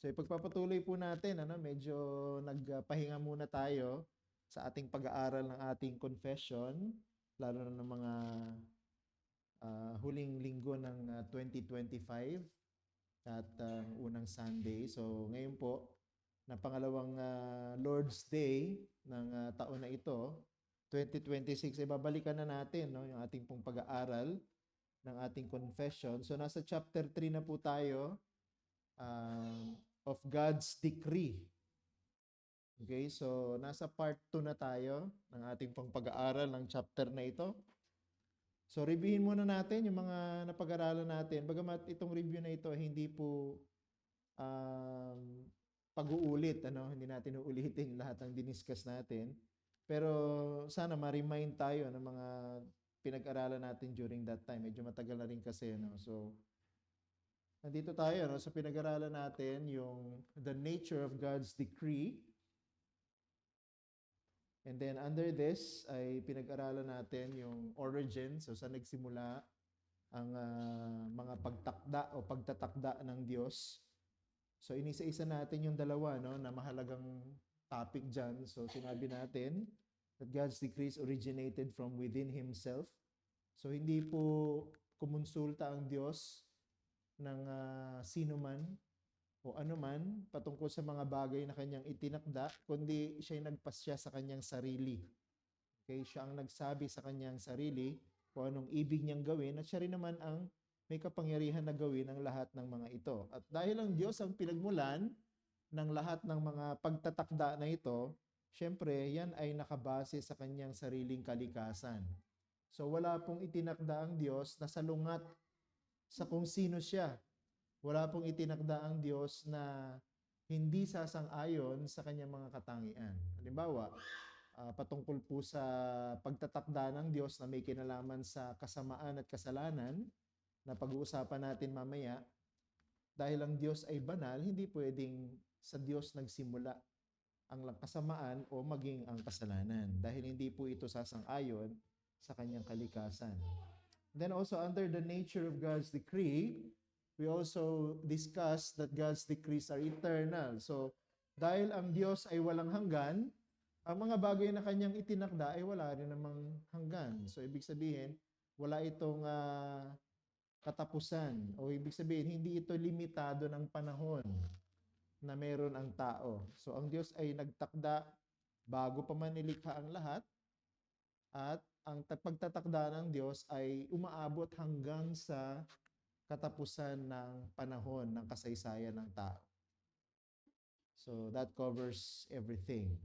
So ipagpapatuloy po natin, medyo nagpahinga muna tayo sa ating pag-aaral ng ating confession, lalo na ng mga huling linggo ng 2025 at unang Sunday. So ngayon po, na pangalawang Lord's Day ng taon na ito, 2026, babalikan na natin yung ating pong pag-aaral ng ating confession. So nasa chapter 3 na po tayo, of God's decree. Okay, so nasa part 2 na tayo ng ating pang pag-aaral ng chapter na ito. So reviewin muna natin yung mga napag-aralan natin. Bagamat itong review na ito hindi po pag-uulit, hindi natin uulitin lahat ng diniscuss natin. Pero sana ma-remind tayo ng mga pinag-aralan natin during that time. Medyo matagal na rin kasi, So nandito tayo sa pinag-aralan natin yung the nature of God's decree. And then under this ay pinag-aralan natin yung origin, so saan nagsimula ang mga pagtakda o pagtatakda ng Diyos. So inisa-isa natin yung dalawa na mahalagang topic dyan. So sinabi natin that God's decrees originated from within Himself. So hindi po kumonsulta ang Diyos ng sino man o ano man patungkol sa mga bagay na kanyang itinakda, kundi siya'y nagpasya sa kanyang sarili. Okay, siya ang nagsabi sa kanyang sarili kung anong ibig niyang gawin at siya rin naman ang may kapangyarihan na gawin ang lahat ng mga ito. At dahil ang Diyos ang pinagmulan ng lahat ng mga pagtatakda na ito, syempre yan ay nakabase sa kanyang sariling kalikasan. So wala pong itinakda ang Diyos na salungat sa kung sino siya. Wala pong itinakda ang Diyos na hindi sasang-ayon sa kanyang mga katangian. Halimbawa, patungkol po sa pagtatakda ng Diyos na may kinalaman sa kasamaan at kasalanan, na pag-uusapan natin mamaya, dahil ang Diyos ay banal, hindi pwedeng sa Diyos nagsimula ang kasamaan o maging ang kasalanan. Dahil hindi po ito sasang-ayon sa kanyang kalikasan. Then also under the nature of God's decree, we also discussed that God's decrees are eternal. So, dahil ang Diyos ay walang hanggan, ang mga bagay na kanyang itinakda ay wala rin namang hanggan. So, ibig sabihin, wala itong katapusan. O ibig sabihin, hindi ito limitado ng panahon na meron ang tao. So, ang Diyos ay nagtakda bago pa man nilikha ang lahat, at ang pagtatakda ng Diyos ay umaabot hanggang sa katapusan ng panahon ng kasaysayan ng tao. So that covers everything.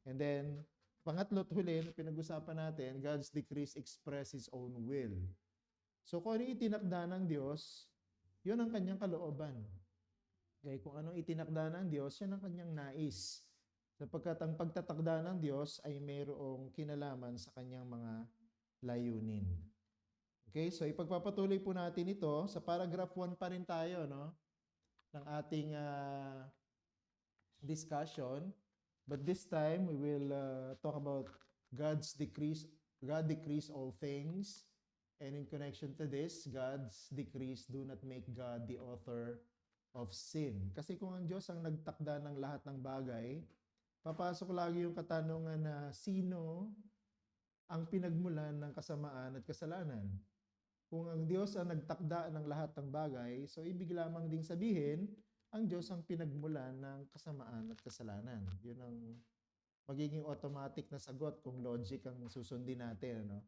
And then, pangatlo't huli, pinag-usapan natin, God's decrees express His own will. So kung ano itinakda ng Diyos, yun ang kanyang kalooban. Okay, kung anong itinakda ng Diyos, yan ang kanyang nais. Sapagkat ang pagtatakda ng Diyos ay mayroong kinalaman sa kanyang mga layunin. Okay, so ipagpapatuloy po natin ito. Sa paragraph 1 pa rin tayo, ng ating discussion. But this time, we will talk about God's decrees. God decrees all things. And in connection to this, God's decrees do not make God the author of sin. Kasi kung ang Diyos ang nagtakda ng lahat ng bagay, papasok lagi yung katanungan na sino ang pinagmulan ng kasamaan at kasalanan. Kung ang Diyos ang nagtakda ng lahat ng bagay, so ibig lamang ding sabihin, ang Diyos ang pinagmulan ng kasamaan at kasalanan. Yun ang magiging automatic na sagot kung logic ang susundin natin.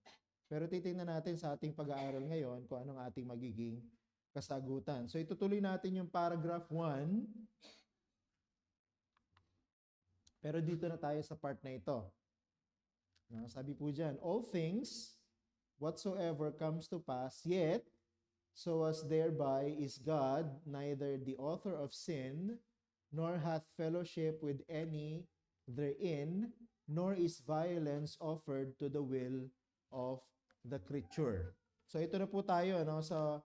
Pero titingnan natin sa ating pag-aaral ngayon kung anong ating magiging kasagutan. So itutuloy natin yung paragraph 1. Pero dito na tayo sa part na ito. Sabi po dyan, all things, whatsoever comes to pass, yet, so as thereby is God neither the author of sin, nor hath fellowship with any therein, nor is violence offered to the will of the creature. So ito na po tayo, So,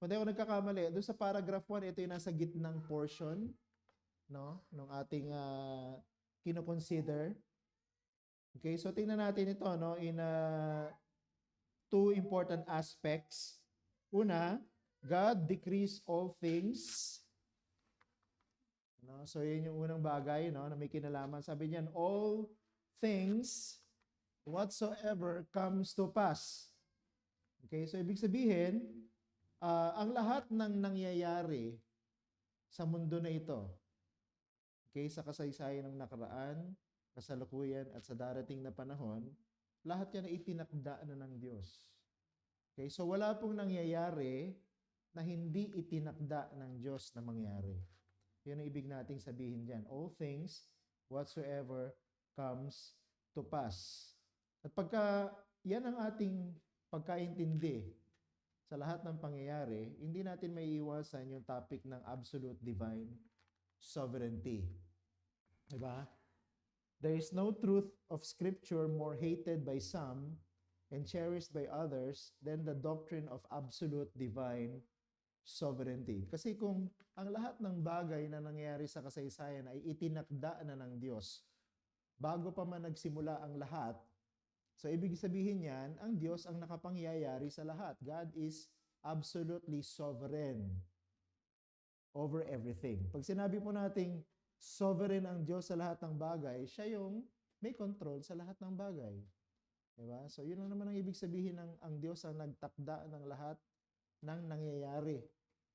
kung di ako nagkakamali, doon sa paragraph 1, ito yung nasa gitnang portion, ng ating kino-consider. Okay, so tingnan natin ito in two important aspects. Una, God decrees all things. No? So, yun yung unang bagay, no, na may kinalaman. Sabi niyan, all things whatsoever comes to pass. Okay, so ibig sabihin, ang lahat ng nangyayari sa mundo na ito, okay, sa kasaysayan ng nakaraan, kasalukuyan, at sa darating na panahon, lahat yan ay itinakda na ng Diyos. Okay, so wala pong nangyayari na hindi itinakda ng Diyos na mangyari. Yun ang ibig nating sabihin dyan. All things whatsoever comes to pass. At pagka yan ang ating pagkaintindi sa lahat ng pangyayari, hindi natin may iwasan yung topic ng absolute divine sovereignty. Diba? There is no truth of Scripture more hated by some and cherished by others than the doctrine of absolute divine sovereignty. Kasi kung ang lahat ng bagay na nangyayari sa kasaysayan ay itinakda na ng Diyos, bago pa man nagsimula ang lahat, so ibig sabihin yan, ang Diyos ang nakapangyayari sa lahat. God is absolutely sovereign over everything. Pag sinabi po nating sovereign ang Diyos sa lahat ng bagay, siya yung may control sa lahat ng bagay. Diba? So yun lang naman ang ibig sabihin ng ang Diyos ang nagtakda ng lahat ng nangyayari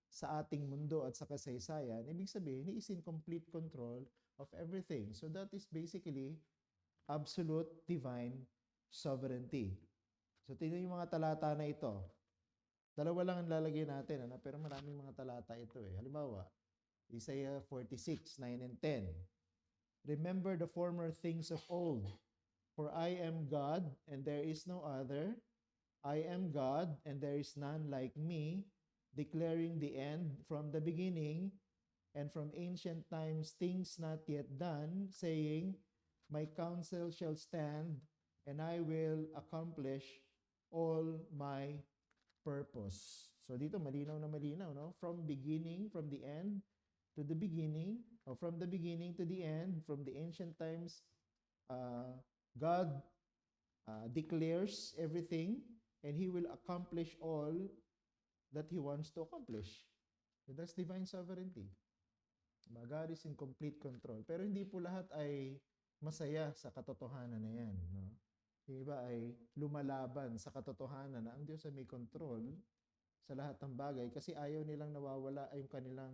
sa ating mundo at sa kasaysayan. Ibig sabihin, He is in complete control of everything. So that is basically absolute divine sovereignty. So tingnan yung mga talata na ito. Dalawa lang ang lalagay natin, pero maraming mga talata ito eh. Halimbawa, Isaiah 46, 9 and 10. Remember the former things of old, for I am God and there is no other. I am God and there is none like me, declaring the end from the beginning and from ancient times things not yet done, saying, my counsel shall stand and I will accomplish all my purpose. So dito malinaw na malinaw, no? From beginning, from the end to the beginning, or from the beginning to the end, from the ancient times, God declares everything and He will accomplish all that He wants to accomplish. So that's divine sovereignty. God is in complete control. Pero hindi po lahat ay masaya sa katotohanan na yan. No? Yung iba ay lumalaban sa katotohanan na ang Diyos ay may control sa lahat ng bagay kasi ayaw nilang nawawala yung kanilang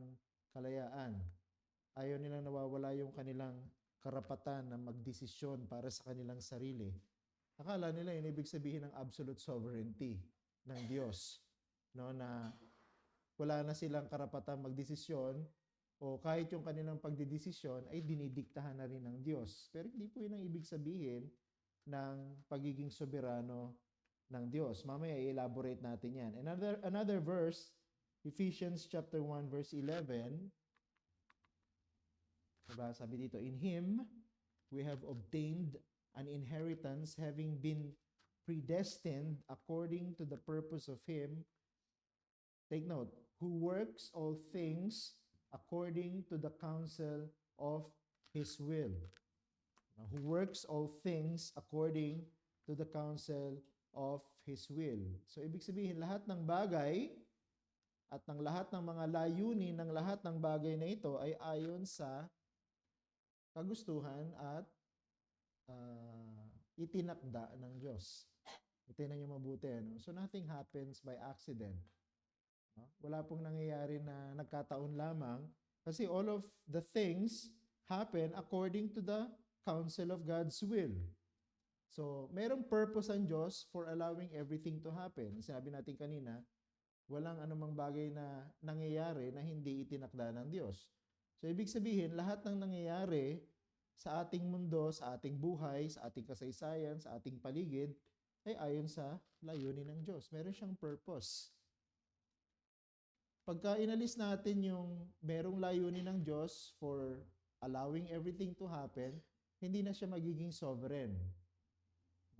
kalayaan. Ayaw nilang nawawala yung kanilang karapatan na magdesisyon para sa kanilang sarili. Akala nila yun ibig sabihin ng absolute sovereignty ng Diyos. No, na wala na silang karapatan magdesisyon o kahit yung kanilang pagdidesisyon ay dinidiktahan na rin ng Diyos. Pero hindi po yun ang ibig sabihin ng pagiging soberano ng Diyos. Mamaya i-elaborate natin yan. Another verse, Ephesians chapter 1 verse 11. Diba? Sabi dito, in Him we have obtained an inheritance having been predestined according to the purpose of Him. Take note, who works all things according to the counsel of His will. Who works all things according to the counsel of His will. So, ibig sabihin, lahat ng bagay at ng lahat ng mga layunin ng lahat ng bagay na ito ay ayon sa kagustuhan at itinakda ng Diyos. Itinan niyo mabuti. No? So, nothing happens by accident. No? Wala pong nangyayari na nagkataon lamang kasi all of the things happen according to the counsel of God's will. So, merong purpose ang Diyos for allowing everything to happen. Sinabi natin kanina, walang anumang bagay na nangyayari na hindi itinakda ng Diyos. So, ibig sabihin, lahat ng nangyayari sa ating mundo, sa ating buhay, sa ating kasaysayan, sa ating paligid, ay ayon sa layunin ng Diyos. Meron siyang purpose. Pagka inalis natin yung merong layunin ng Diyos for allowing everything to happen, hindi na siya magiging sovereign.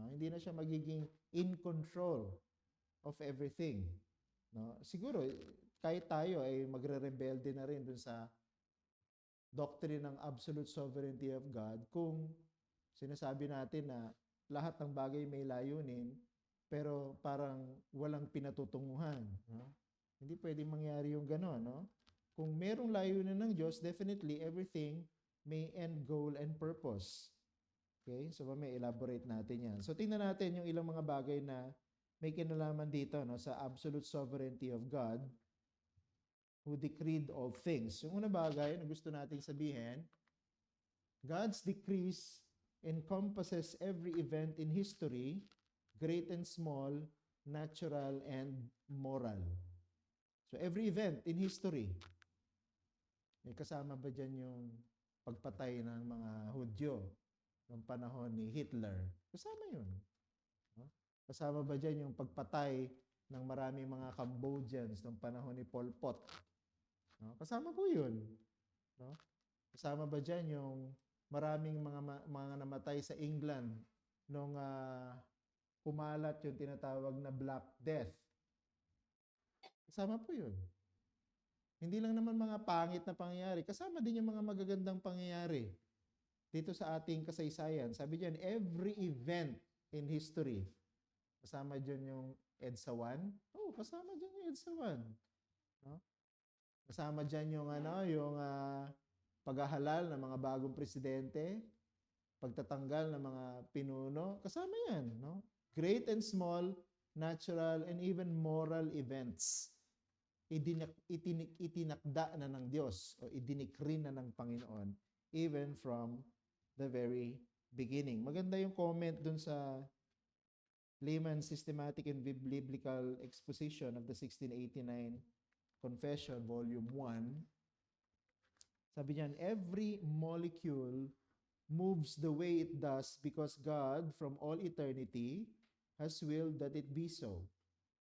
No? Hindi na siya magiging in control of everything. No? Siguro, kahit tayo ay magre-rebelde na rin dun sa doctrine ng absolute sovereignty of God kung sinasabi natin na lahat ng bagay may layunin pero parang walang pinatutunguhan. No? Hindi pwedeng mangyari yung gano'n. No? kung merong layunin ng Diyos, definitely everything may end goal and purpose. Okay? So, may elaborate natin yan. So, tingnan natin yung ilang mga bagay na may kinalaman dito no, sa absolute sovereignty of God who decreed all things. Yung unang bagay na gusto nating sabihin, God's decrees encompasses every event in history, great and small, natural and moral. So, every event in history, may kasama ba dyan yung pagpatay ng mga Hudyo noong panahon ni Hitler? Kasama yun. No? Kasama ba dyan yung pagpatay ng maraming mga Cambodians noong panahon ni Pol Pot? No? Kasama po yun. No? Kasama ba dyan yung maraming mga namatay sa England nung kumalat yung tinatawag na Black Death? Kasama po yun. Hindi lang naman mga pangit na pangyayari. Kasama din yung mga magagandang pangyayari dito sa ating kasaysayan. Sabi diyan, every event in history. Kasama diyan yung EDSA 1. Oh, kasama diyan yung EDSA 1. No? Kasama diyan yung paghahalal ng mga bagong presidente, pagtatanggal ng mga pinuno. Kasama yan, no? Great and small, natural and even moral events. Itinakda na ng Diyos o idinikri na ng Panginoon even from the very beginning. Maganda yung comment dun sa Layman's Systematic and Biblical Exposition of the 1689 Confession, Volume 1. Sabi niyan, every molecule moves the way it does because God, from all eternity, has willed that it be so.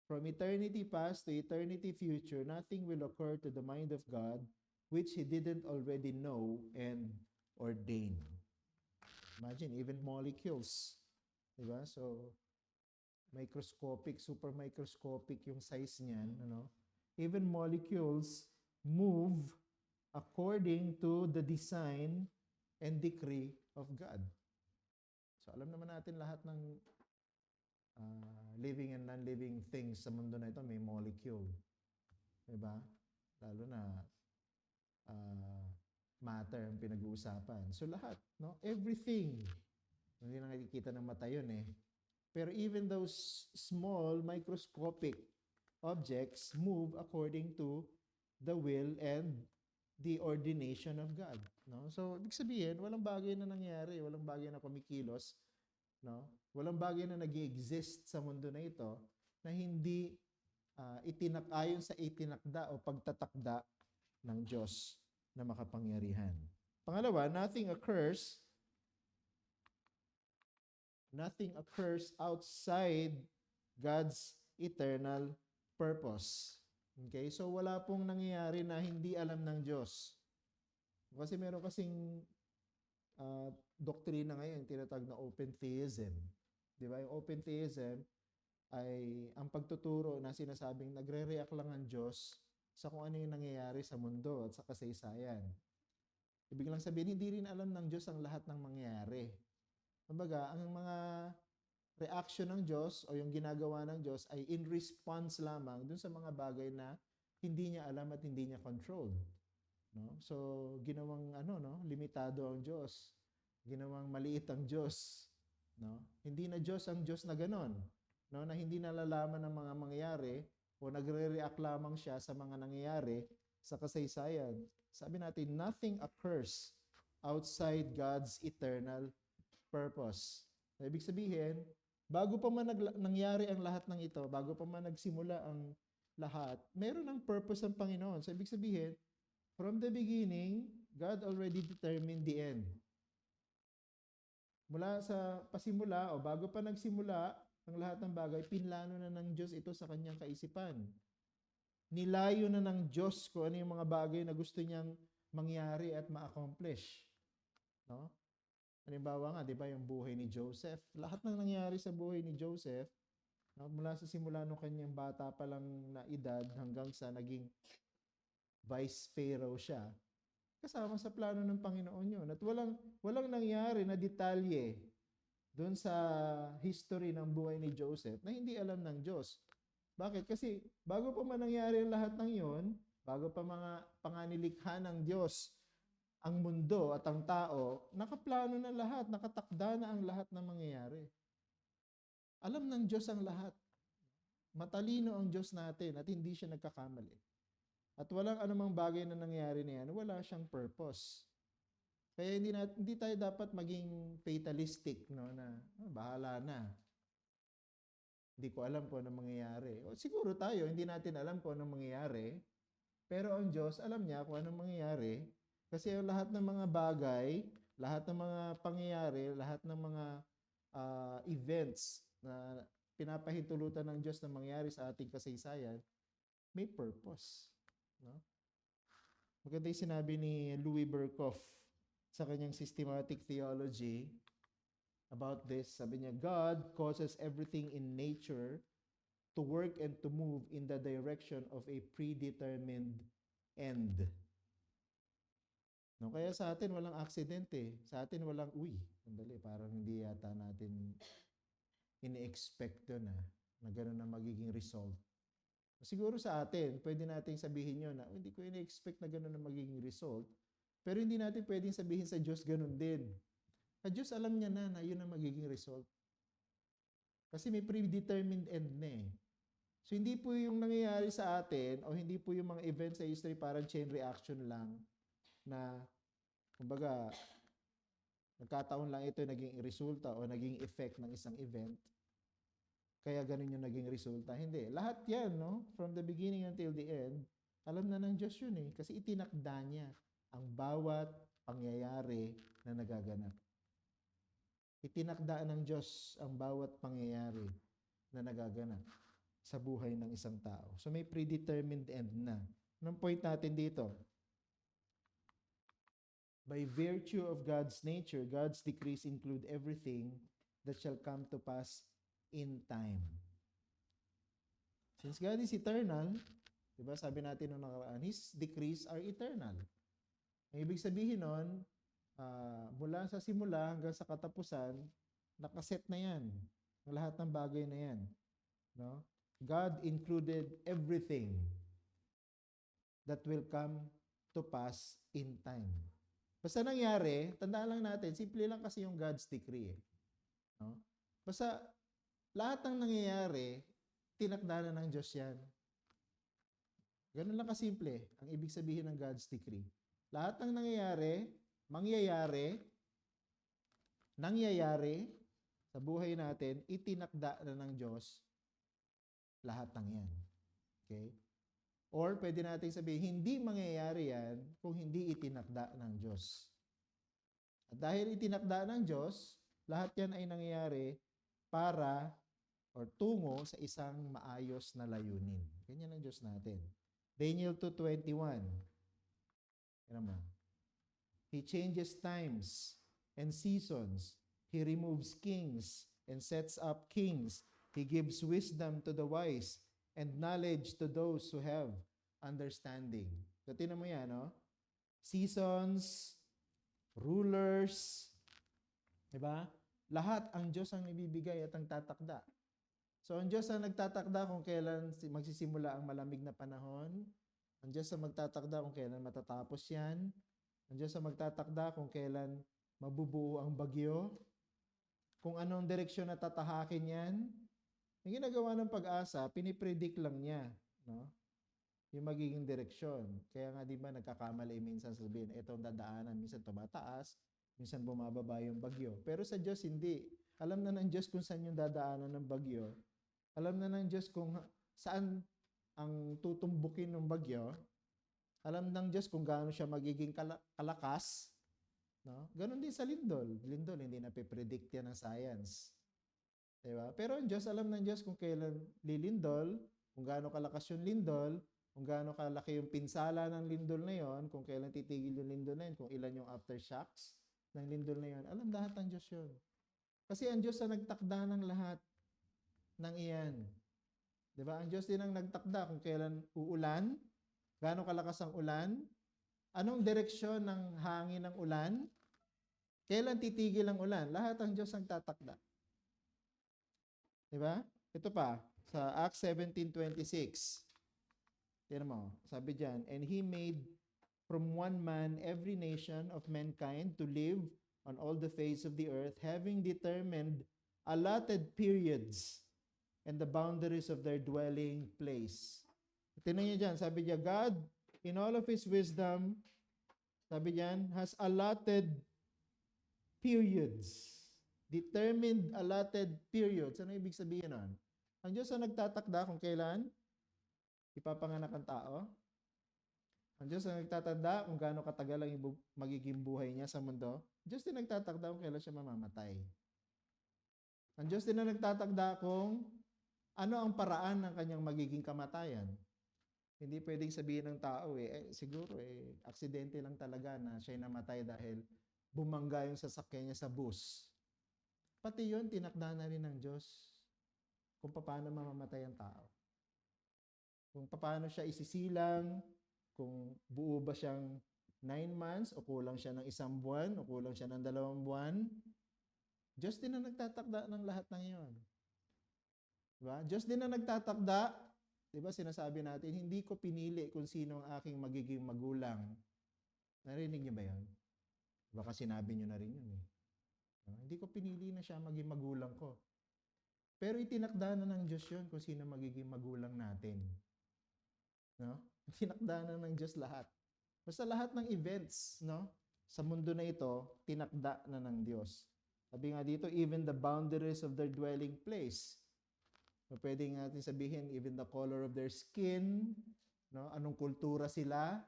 From eternity past to eternity future, nothing will occur to the mind of God which He didn't already know and ordain. Imagine, even molecules. Diba? So, microscopic, super microscopic yung size niyan. Ano? Even molecules move according to the design and decree of God. So, alam naman natin lahat ng living and non-living things sa mundo na ito may molecule. Diba? Lalo na matter ang pinag-uusapan. So lahat, no? Everything. Hindi na nakikita ng mata yun eh. Pero even those small microscopic objects move according to the will and the ordination of God. No? So, ibig sabihin, walang bagay na nangyari, walang bagay na kumikilos, no? Walang bagay na nag-exist sa mundo na ito na hindi ayon sa itinakda o pagtatakda ng Diyos na makapangyarihan. Pangalawa, nothing occurs outside God's eternal purpose. Okay? So wala pong nangyayari na hindi alam ng Diyos. Kasi meron kasing doktrina ngayon, tinatawag na open theism. Di ba? Yung open theism ay ang pagtuturo na sinasabing nagre-react lang ang Diyos sa kung ano yung nangyayari sa mundo at sa kasaysayan. Ibig lang sabihin, hindi rin alam ng Diyos ang lahat ng mangyayari. Kumbaga, ang mga reaction ng Diyos o yung ginagawa ng Diyos ay in response lamang dun sa mga bagay na hindi niya alam at hindi niya control. No? So, ginawang limitado ang Diyos. Ginawang maliit ang Diyos. No? Hindi na Diyos ang Diyos na ganon. No? Na hindi nalalaman ng mga mangyayari o nagre-react lamang siya sa mga nangyayari sa kasaysayan. Sabi natin, nothing occurs outside God's eternal purpose. So, ibig sabihin, bago pa man nangyari ang lahat ng ito, bago pa man nagsimula ang lahat, meron ng purpose ang Panginoon. So, ibig sabihin, from the beginning, God already determined the end. Mula sa pasimula o bago pa nagsimula ang lahat ng bagay, pinlano na ng Diyos ito sa kanyang kaisipan. Nilayo na ng Diyos kung ano yung mga bagay na gusto niyang mangyari at ma-accomplish. No? Halimbawa nga, di ba, yung buhay ni Joseph. Lahat ng nangyari sa buhay ni Joseph, no, mula sa simula nung kanyang bata pa lang na edad hanggang sa naging vice pharaoh siya, kasama sa plano ng Panginoon yun. At walang nangyari na detalye doon sa history ng buhay ni Joseph na hindi alam ng Diyos. Bakit? Kasi bago pa man nangyari ang lahat ng yon, bago pa mga panganilikha ng Diyos ang mundo at ang tao, nakaplano na lahat, nakatakda na ang lahat ng mangyayari. Alam ng Diyos ang lahat. Matalino ang Diyos natin at hindi siya nagkakamali. At walang anumang bagay na nangyayari na yan, wala siyang purpose. Kaya hindi tayo dapat maging fatalistic, no, na bahala na. Hindi ko alam kung anong mangyayari. O, siguro tayo, hindi natin alam kung anong mangyayari. Pero ang Diyos, alam niya kung anong mangyayari. Kasi yung lahat ng mga bagay, lahat ng mga pangyayari, lahat ng mga events na pinapahintulutan ng Diyos na mangyari sa ating kasaysayan, may purpose. No? Maganda yung sinabi ni Louis Berkhoff sa kanyang systematic theology about this. Sabi niya, God causes everything in nature to work and to move in the direction of a predetermined end. No, kaya sa atin walang accident eh. Sa atin walang, sandali, parang hindi yata natin ini-expect doon na gano'n na magiging result. Siguro sa atin, pwede nating sabihin yun na hindi ko ini-expect na gano'n na magiging result. Pero hindi natin pwedeng sabihin sa Diyos gano'n din. Sa Diyos alam niya na yun ang magiging result. Kasi may predetermined end na eh. So hindi po yung nangyayari sa atin o hindi po yung mga events sa history parang chain reaction lang na kumbaga nagkataon lang ito naging resulta o naging effect ng isang event. Kaya ganun yung naging resulta. Hindi. Lahat yan, no? From the beginning until the end, alam na ng Diyos yun eh. Kasi itinakda niya ang bawat pangyayari na nagaganap. Itinakda ng Diyos ang bawat pangyayari na nagaganap sa buhay ng isang tao. So may predetermined end na. Anong point natin dito? By virtue of God's nature, God's decrees include everything that shall come to pass in time. Since God is eternal, diba, sabi natin nung nakaraan, His decrees are eternal. Ang ibig sabihin nun, mula sa simula hanggang sa katapusan, nakaset na yan. Ang lahat ng bagay na yan. No? God included everything that will come to pass in time. Basta nangyari, tandaan lang natin, simple lang kasi yung God's decree. No? Basta lahat ng nangyayari, tinakda na ng Diyos yan. Ganun lang kasimple ang ibig sabihin ng God's decree. Lahat ng nangyayari, nangyayari sa buhay natin, itinakda na ng Diyos lahat ng yan. Okay? Or pwede natin sabihin, hindi mangyayari yan kung hindi itinakda ng Diyos. At dahil itinakda ng Diyos, lahat yan ay nangyayari para or tungo sa isang maayos na layunin. Ganyan ang Diyos natin. Daniel 2:21. Yan naman. He changes times and seasons. He removes kings and sets up kings. He gives wisdom to the wise and knowledge to those who have understanding. So, tinan mo yan, no? Seasons, rulers, diba? Lahat ang Diyos ang ibibigay at ang tatakda. So, ang Diyos ang nagtatakda kung kailan magsisimula ang malamig na panahon. Ang Diyos ang magtatakda kung kailan matatapos yan. Ang Diyos ang magtatakda kung kailan mabubuo ang bagyo. Kung anong direksyon na tatahakin yan. Yung ginagawa ng pag-asa, pinipredict lang niya, no? Yung magiging direksyon. Kaya nga, di ba, nagkakamali minsan sabihin, itong dadaanan, minsan tumataas, minsan bumababa yung bagyo. Pero sa Diyos, hindi. Alam na ng Diyos kung saan yung dadaanan ng bagyo. Alam na ng Diyos kung saan ang tutumbukin ng bagyo. Alam ng Diyos kung gaano siya magiging kalakas. No? Ganon din sa lindol. Lindol, hindi na pe-predict yan ng science. Diba? Pero ang Diyos, alam ng Diyos kung kailan lilindol, kung gaano kalakas yung lindol, kung gaano kalaki yung pinsala ng lindol na yon, kung kailan titigil yung lindol na yun, kung ilan yung aftershocks ng lindol na yon. Alam lahat ng Diyos yun. Kasi ang Diyos ang nagtakda ng lahat ng iyan. Diba? Ang Diyos din ang nagtakda kung kailan uulan, gaano kalakas ang ulan, anong direksyon ng hangin ng ulan, kailan titigil ang ulan. Lahat ang Diyos ang tatakda. Diba? Ito pa, sa Acts 17:26. Tignan mo, sabi diyan, and He made from one man every nation of mankind to live on all the face of the earth, having determined allotted periods and the boundaries of their dwelling place. Tingnan niyo dyan, sabi niya, God, in all of His wisdom, sabi niyan, has allotted periods. Determined allotted periods. Ano ibig sabihin nun? Ang Diyos ang nagtatakda kung kailan ipapanganak ang tao. Ang Diyos ang nagtatanda kung gaano katagal ang magiging buhay niya sa mundo. Diyos din nagtatakda kung kailan siya mamamatay. Ang Diyos din ang nagtatakda kung ano ang paraan ng kanyang magiging kamatayan. Hindi pwedeng sabihin ng tao, siguro, aksidente lang talaga na siya'y namatay dahil bumangga yung sasakyan niya sa bus. Pati yun, tinakda na rin ng Diyos kung paano mamamatay ang tao. Kung paano siya isisilang, kung buo ba siyang 9 months, o kulang siya ng 1 buwan, o kulang siya ng 2 buwan. Diyos din ang nagtatakda ng lahat ng iyon. Diba? Diyos din ang nagtatakda. Diba sinasabi natin, hindi ko pinili kung sino ang aking magiging magulang. Narinig niyo ba yan? Baka sinabi niyo na rin yun eh. Hindi ko pinili na siya maging magulang ko. Pero itinakda na ng Diyos yun kung sino magiging magulang natin. No? Tinakda na ng Diyos lahat. Basta lahat ng events, no, sa mundo na ito, tinakda na ng Diyos. Sabi nga dito, even the boundaries of their dwelling place. So, pwede natin sabihin, even the color of their skin, no, anong kultura sila,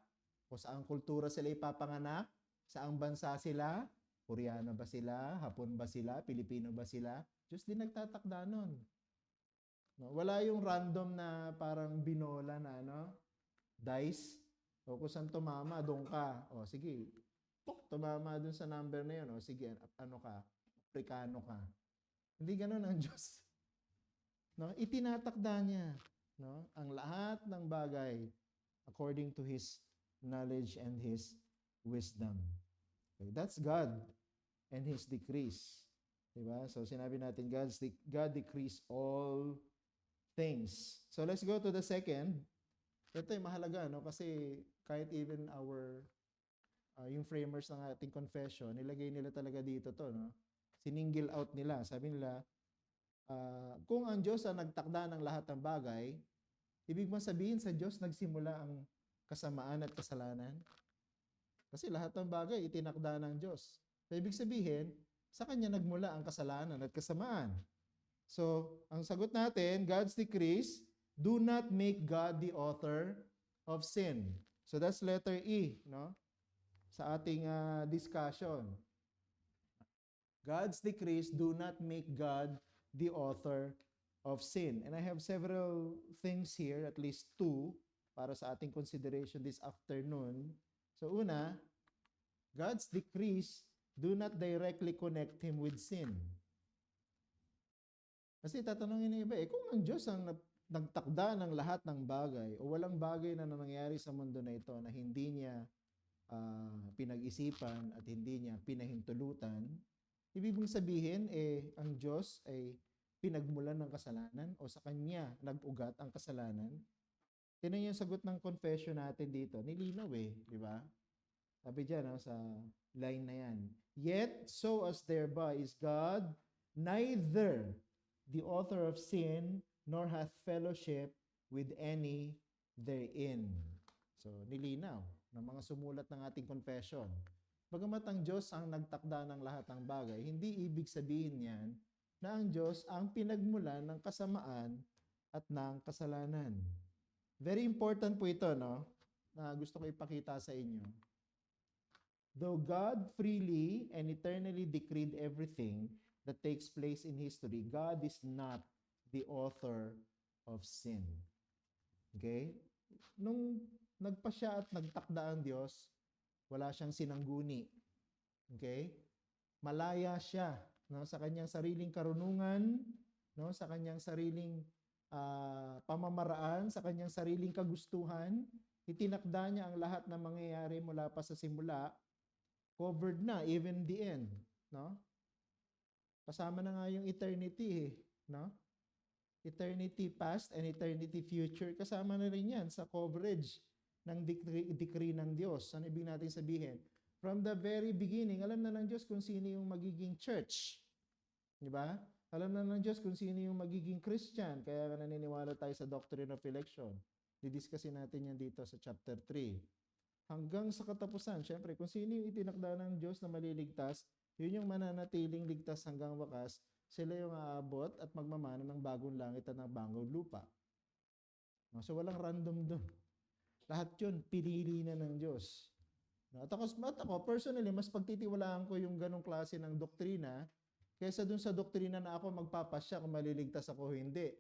o saang kultura sila ipapanganak, saang bansa sila, Koreano ba sila, Hapon ba sila, Pilipino ba sila, Diyos din nagtatakda nun. No, wala yung random na parang binola na, dice, o kung saan tumama, doon ka. O sige, tumama doon sa number na yun. O sige, ano ka, Afrikano ka. Hindi ganoon ang Diyos. No? Itinatakda niya, no, ang lahat ng bagay according to His knowledge and His wisdom. Okay, that's God and His decrees. Diba? So sinabi natin, God decrees all things. So let's go to the second. Ito ay mahalaga, no? Kasi kahit even yung framers ng ating confession, nilagay nila talaga dito to, no? Sininggle out nila. Sabi nila, kung ang Diyos ang nagtakda ng lahat ng bagay, ibig sabihin sa Diyos nagsimula ang kasamaan at kasalanan? Kasi lahat ng bagay itinakda ng Diyos. So, ibig sabihin, sa Kanya nagmula ang kasalanan at kasamaan. So, ang sagot natin, God's decrees do not make God the author of sin. So, that's letter E, no? Sa ating discussion. God's decrees do not make God the author of sin. And I have several things here, at least 2, para sa ating consideration this afternoon. So, una, God's decrees do not directly connect Him with sin. Kasi tatanungin ng iba, kung ang Diyos ang nagtakda ng lahat ng bagay o walang bagay na nangyayari sa mundo na ito na hindi niya pinag-isipan at hindi niya pinahintulutan, ibig sabihin, ang Diyos ay pinagmulan ng kasalanan o sa Kanya nag-ugat ang kasalanan. Tingnan yung sagot ng confession natin dito. Nilinaw di ba? Sabi dyan sa line na yan. Yet, so as thereby is God, neither the author of sin, nor hath fellowship with any therein. So, nilinaw ng mga sumulat ng ating confession. Bagamat ang Diyos ang nagtakda ng lahat ng bagay, hindi ibig sabihin yan na ang Diyos ang pinagmulan ng kasamaan at ng kasalanan. Very important po ito, no? Na gusto ko ipakita sa inyo. Though God freely and eternally decreed everything that takes place in history, God is not the author of sin. Okay? Nung nagpasya at nagtakda ang Diyos, wala siyang sinangguni. Okay? Malaya siya, no, sa kanyang sariling karunungan, no, sa kanyang sariling pamamaraan, sa kanyang sariling kagustuhan. Itinakda niya ang lahat ng mangyayari mula pa sa simula, covered na, even the end. No? Kasama na nga yung eternity, no? eternity past and eternity future. Kasama na rin yan sa coverage ng decree ng Diyos. Ano ibig natin sabihin? From the very beginning, alam na ng Diyos kung sino yung magiging church. Di ba? Alam na ng Diyos kung sino yung magiging Christian. Kaya naniniwala tayo sa doctrine of election. Didiscusin natin yan dito sa chapter 3. Hanggang sa katapusan, syempre, kung sino yung itinakda ng Diyos na maliligtas, yun yung mananatiling ligtas hanggang wakas, sila yung aabot at magmamana ng bagong langit at ng bagong lupa. No? So, walang random doon. Lahat yun, pinili na ng Diyos. No? At ako, personally, mas pagtitiwalaan ko yung ganong klase ng doktrina kaysa dun sa doktrina na ako magpapasya kung maliligtas ako o hindi.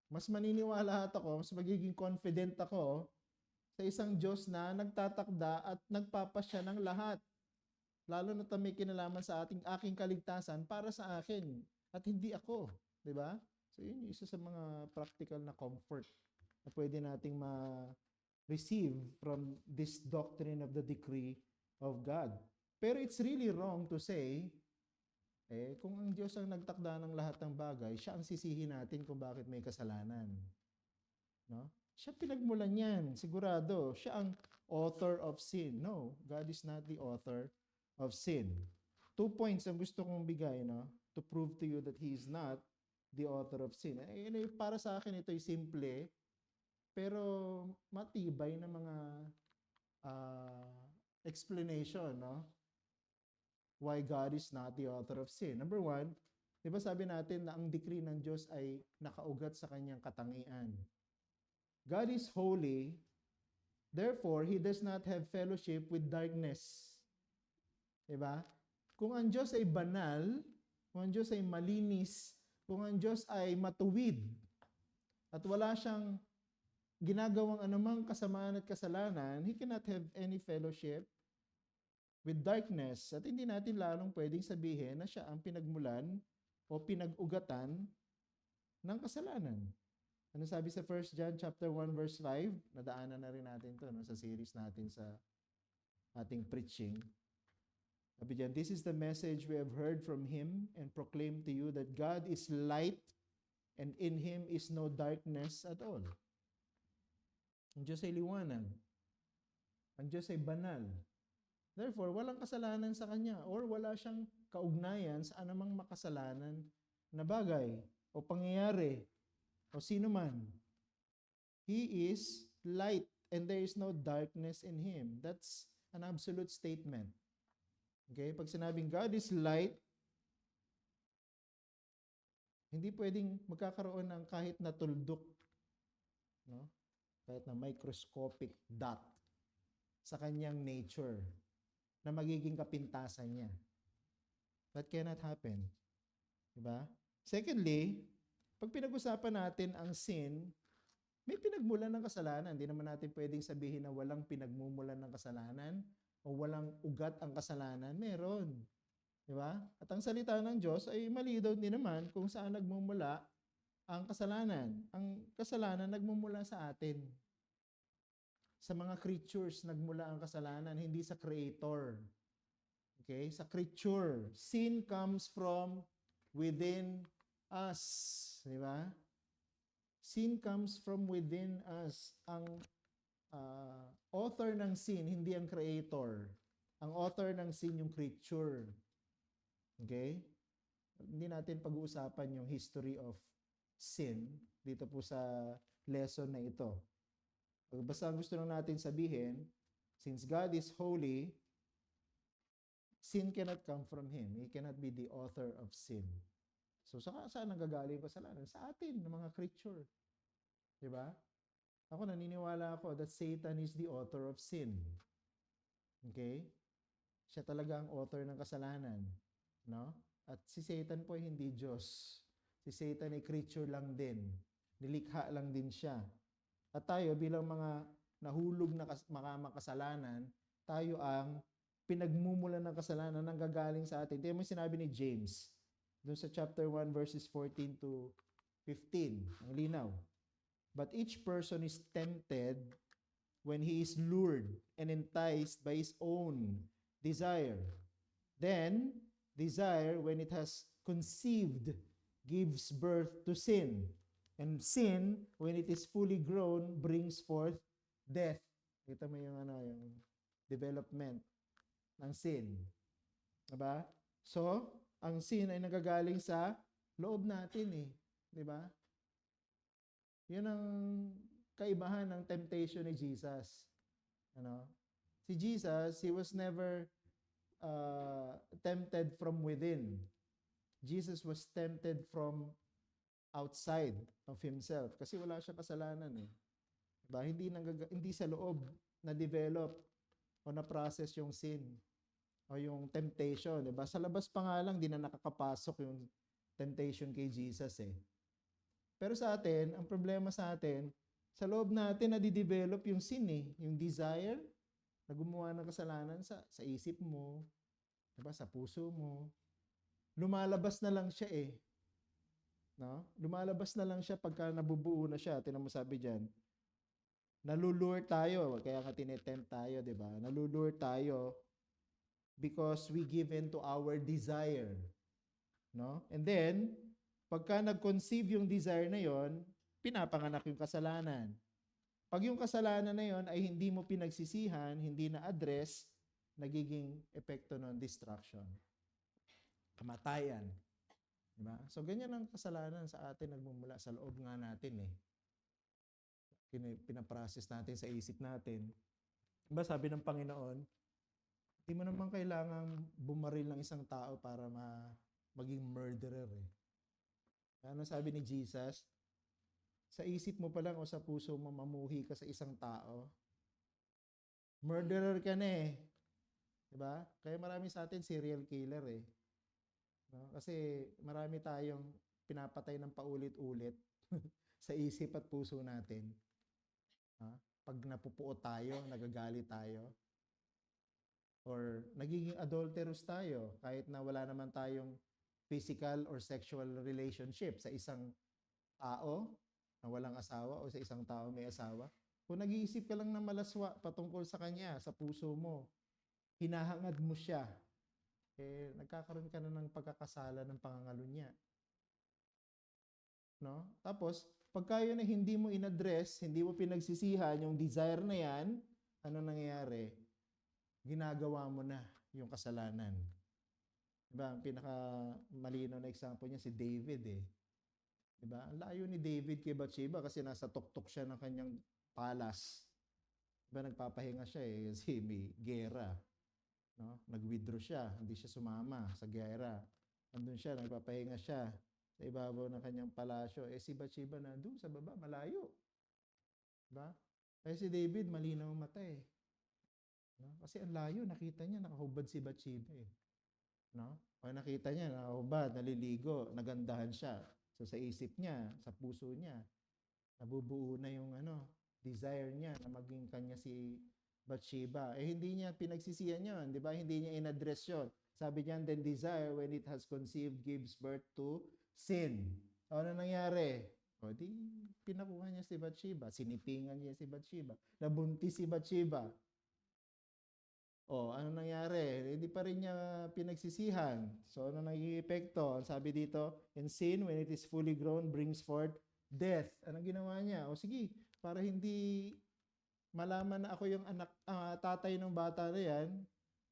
Mas maniniwala ako, mas magiging confident ako sa isang Diyos na nagtatakda at nagpapasya ng lahat. Lalo na may kinalaman sa aking kaligtasan para sa akin at hindi ako. Diba? So yun yung isa sa mga practical na comfort na pwede nating ma-receive from this doctrine of the decree of God. Pero it's really wrong to say, kung ang Diyos ang nagtakda ng lahat ng bagay, siya ang sisihin natin kung bakit may kasalanan. No? Siya pinagmulan yan, sigurado. Siya ang author of sin. No, God is not the author of sin. 2 points ang gusto kong bigay, no, to prove to you that He is not the author of sin. Para sa akin, ito'y simple, pero matibay na mga explanation, no? Why God is not the author of sin. Number 1, di ba sabi natin na ang decree ng Diyos ay nakaugat sa kanyang katangian. God is holy, therefore, He does not have fellowship with darkness. Diba? Kung ang Diyos ay banal, kung ang Diyos ay malinis, kung ang Diyos ay matuwid, at wala siyang ginagawang anumang kasamaan at kasalanan, He cannot have any fellowship with darkness. At hindi natin lalong pwedeng sabihin na siya ang pinagmulan o pinag-ugatan ng kasalanan. Ano sabi sa 1 John chapter 1 verse 5? Nadaanan na rin natin to, no, sa series natin sa ating preaching. Sabi diyan, this is the message we have heard from Him and proclaim to you that God is light and in Him is no darkness at all. Ang Diyos ay liwanag. Ang Diyos ay banal. Therefore, walang kasalanan sa Kanya or wala siyang kaugnayan sa anumang makasalanan na bagay o pangyayari o sino man. He is light and there is no darkness in Him. That's an absolute statement. Okay? Pag sinabing God is light, hindi pwedeng magkakaroon ng kahit na tuldok, no? Kahit na microscopic dot sa kanyang nature na magiging kapintasan niya. That cannot happen. Diba? Secondly, pag pinag-usapan natin ang sin, may pinagmulan ng kasalanan. Hindi naman natin pwedeng sabihin na walang pinagmumulan ng kasalanan o walang ugat ang kasalanan. Meron. Diba? At ang salita ng Diyos ay malinaw din naman kung saan nagmumula ang kasalanan. Ang kasalanan nagmumula sa atin. Sa mga creatures nagmula ang kasalanan, hindi sa Creator. Okay? Sa creature. Sin comes from within us. Di ba? Sin comes from within us. Ang author ng sin, hindi ang Creator. Ang author ng sin, yung creature. Okay? Hindi natin pag-uusapan yung history of sin dito po sa lesson na ito. Basta ang gusto lang natin sabihin, since God is holy, sin cannot come from Him. He cannot be the author of sin. So, saan nanggagaling kasalanan? Sa atin, ng mga creature. Diba? Ako, naniniwala ako that Satan is the author of sin. Okay? Siya talaga ang author ng kasalanan. No? At si Satan po ay hindi Diyos. Si Satan ay creature lang din. Nilikha lang din siya. At tayo bilang mga nahulog na makasalanan, tayo ang pinagmumulan ng kasalanan nang gagaling sa atin. Ito yung sinabi ni James doon sa chapter 1 verses 14 to 15. Ang linaw. But each person is tempted when he is lured and enticed by his own desire. Then, desire, when it has conceived, gives birth to sin. And sin, when it is fully grown, brings forth death. Kita mo yung yung development ng sin. Diba? So, ang sin ay nagagaling sa loob natin eh. Diba? Yun ang kaibahan ng temptation ni Jesus. Ano? Si Jesus, he was never tempted from within. Jesus was tempted from outside of himself kasi wala siya kasalanan eh. Diba? Hindi sa loob na develop o na process yung sin o yung temptation, diba? Sa labas pa nga lang di na nakakapasok yung temptation kay Jesus eh. Pero sa atin, ang problema sa atin, sa loob natin nadidevelop yung sin eh, yung desire na gumawa ng kasalanan sa isip mo, diba? Sa puso mo. Lumalabas na lang siya eh. No? Lumalabas na lang siya pagka nabubuo na siya. Tingnan mo sabi diyan. Nalulure tayo, kaya nga tinetempt tayo, 'di ba? Nalulure tayo because we give in to our desire. No? And then, pagka nag-conceive yung desire na 'yon, pinapanganak yung kasalanan. Pag yung kasalanan na 'yon ay hindi mo pinagsisihan, hindi na-address, nagiging epekto ng destruction. Kamatayan. Diba? So, ganyan ang kasalanan sa atin nagmumula sa loob nga natin eh. Pinaprocess natin sa isip natin. Diba sabi ng Panginoon, hindi mo naman kailangang bumaril ng isang tao para maging murderer eh. Ano sabi ni Jesus? Sa isip mo pa lang o sa puso mo mamuhi ka sa isang tao, murderer ka na eh. Diba? Kaya marami sa atin serial killer eh. No? Kasi marami tayong pinapatay ng paulit-ulit sa isip at puso natin. Pag napupuo tayo, nagagalit tayo, or nagiging adulterous tayo kahit na wala naman tayong physical or sexual relationship sa isang tao na walang asawa o sa isang tao may asawa. Kung nag-iisip ka lang ng malaswa patungkol sa kanya, sa puso mo, hinahangad mo siya, eh, nagkakaroon ka na ng pagkakasala ng pangangalunya. No? Tapos, pagka yun na hindi mo in-address, hindi mo pinagsisihan yung desire na yan, ano nangyayari? Ginagawa mo na yung kasalanan. Diba? Ang pinaka-malino na example niya si David eh. Diba? Ang layo ni David kay Bathsheba kasi nasa tuktok siya ng kanyang palace. Diba? Nagpapahinga siya eh kasi may gera. No? Nag-withdraw siya, hindi siya sumama sa gera. Andun siya, nagpapahinga siya sa ibabaw ng kanyang palasyo. Eh si Bathsheba na doon sa baba, malayo. Diba? Kaya si David, malinaw ang mata eh. No? Kasi ang layo, nakita niya, nakahubad si Bathsheba eh. No? O nakita niya, nakahubad, naliligo, nagandahan siya. So sa isip niya, sa puso niya, nabubuo na yung desire niya na maging kanya si Bathsheba. Eh hindi niya pinagsisihan yun, di ba? Hindi niya in-address yun. Sabi niya, then desire, when it has conceived, gives birth to sin. So, ano nangyari? O di, pinakuha niya si Bathsheba. Sinipingan niya si Bathsheba. Nabuntis si Bathsheba. O, ano nangyari? Hindi pa rin niya pinagsisihan. So, ano naging epekto? Sabi dito, and sin, when it is fully grown, brings forth death. Anong ginawa niya? O sige, para hindi malaman na ako yung tatay ng bata na yan,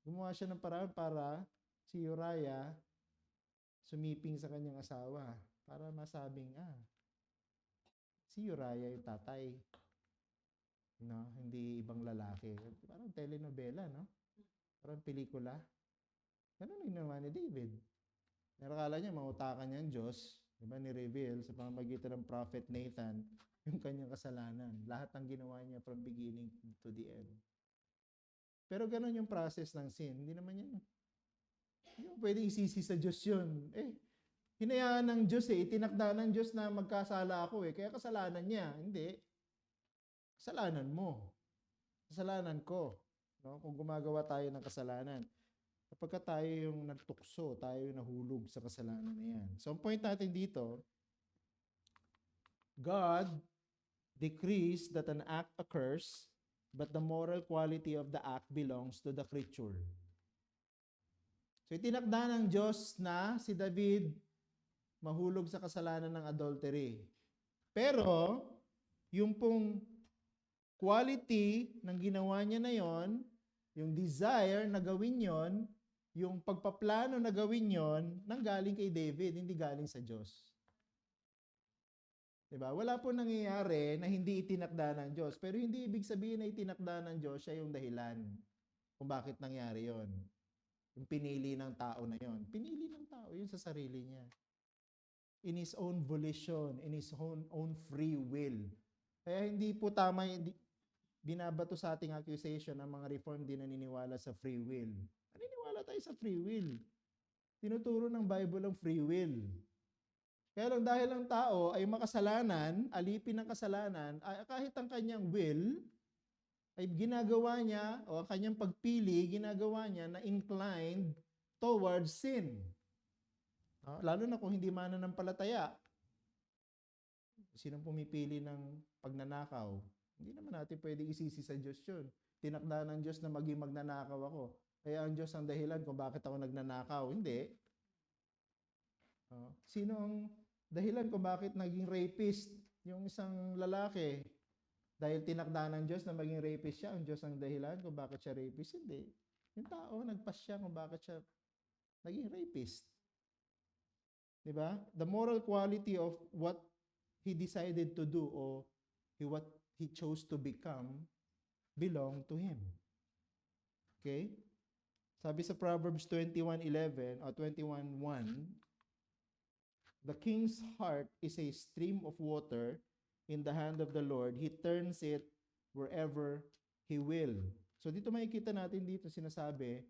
gumawa siya ng paraan para si Uriah sumiping sa kanyang asawa para masabing, si Uriah yung tatay. No? Hindi ibang lalaki. Parang telenovela, no? Parang pelikula. Ganun yung ginawa ni David. Narakala niya, mautakan niya ang Diyos. Diba, ni-reveal sa pamamagitan ng prophet Nathan yung kanyang kasalanan. Lahat ng ginawa niya from beginning to the end. Pero ganun yung process ng sin. Hindi naman yan. Hindi mo pwede isisi sa Diyos yun. Hinayaan ng Diyos itinakda ng Diyos na magkasala ako kaya kasalanan niya. Hindi. Kasalanan mo. Kasalanan ko. No? Kung gumagawa tayo ng kasalanan. Kapag tayo yung nagtukso, tayo yung nahulog sa kasalanan na yan. So, ang point natin dito, God decrees that an act occurs, but the moral quality of the act belongs to the creature. So, itinakda ng Diyos na si David mahulog sa kasalanan ng adultery. Pero, yung pong quality ng ginawa niya na yon, yung desire na gawin yon, yung pagpaplano na gawin yon, nanggaling kay David, hindi galing sa Diyos. Diba? Wala po nangyayari na hindi itinakda ng Diyos. Pero hindi ibig sabihin na itinakda ng Diyos, siya yung dahilan kung bakit nangyari yon. Yung pinili ng tao na yon. Pinili ng tao yun sa sarili niya. In his own volition, in his own free will. Kaya hindi po tama, binabato sa ating accusation ng mga reform din naniniwala sa free will. Naniniwala tayo sa free will. Tinuturo ng Bible ang free will. Kaya lang dahil ang tao ay makasalanan, alipin ng kasalanan, kahit ang kanyang will, ay ginagawa niya, o ang kanyang pagpili, ginagawa niya na inclined towards sin. Lalo na kung hindi mananampalataya. Sinong pumipili ng pagnanakaw? Hindi naman natin pwede isisi sa Diyos yun. Tinakda ng Diyos na maging magnanakaw ako. Kaya ang Diyos ang dahilan kung bakit ako nagnanakaw. Hindi. Sino ang dahilan kung bakit naging rapist yung isang lalaki? Dahil tinakda ng Diyos na maging rapist siya, ang Diyos ang dahilan kung bakit siya rapist? Hindi. Yung tao, nagpasya kung bakit siya naging rapist. Diba? The moral quality of what he decided to do or what he chose to become belong to him. Okay? Sabi sa Proverbs 21:11 o 21:1, the king's heart is a stream of water in the hand of the Lord. He turns it wherever He will. So dito makikita natin dito sinasabi,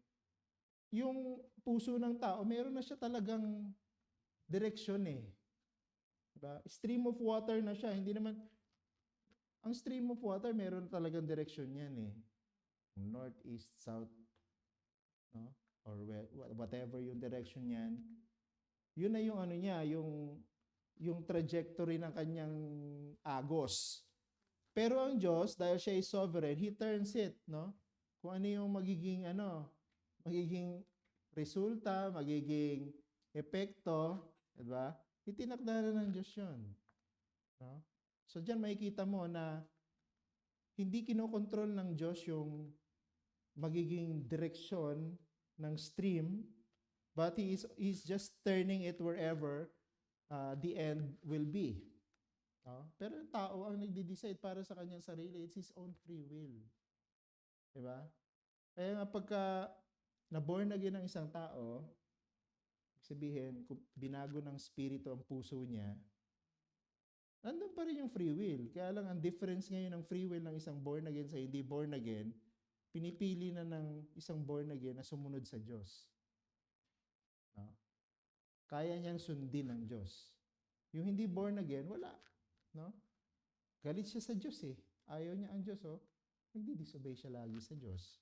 yung puso ng tao, meron na siya talagang direksyon eh. Diba? Stream of water na siya. Hindi naman, ang stream of water, meron talagang direksyon yan eh. North, east, south, no? Or whatever yung direction yan. Yun na yung ano niya, yung trajectory ng kanyang agos. Pero ang Diyos, dahil siya is sovereign, He turns it, no? Kung ano yung magiging resulta, magiging epekto, diba? Itinakda na ng Diyos yun. No? So diyan makikita mo na hindi kinokontrol ng Diyos yung magiging direksyon ng stream, but He's just turning it wherever the end will be. No? Pero yung tao ang nagde-decide para sa kanyang sarili. It's his own free will. Diba? Kaya nga pagka na-born again ng isang tao, sabihin, kung binago ng spirito ang puso niya, nandun pa rin yung free will. Kaya lang ang difference ngayon ng free will ng isang born again sa hindi born again, pinipili na ng isang born again na sumunod sa Diyos. No? Kaya niyang sundin ng Diyos. Yung hindi born again, wala. No? Galit siya sa Diyos eh. Ayaw niya ang Diyos, oh. Nagdi-disobey siya lagi sa Diyos.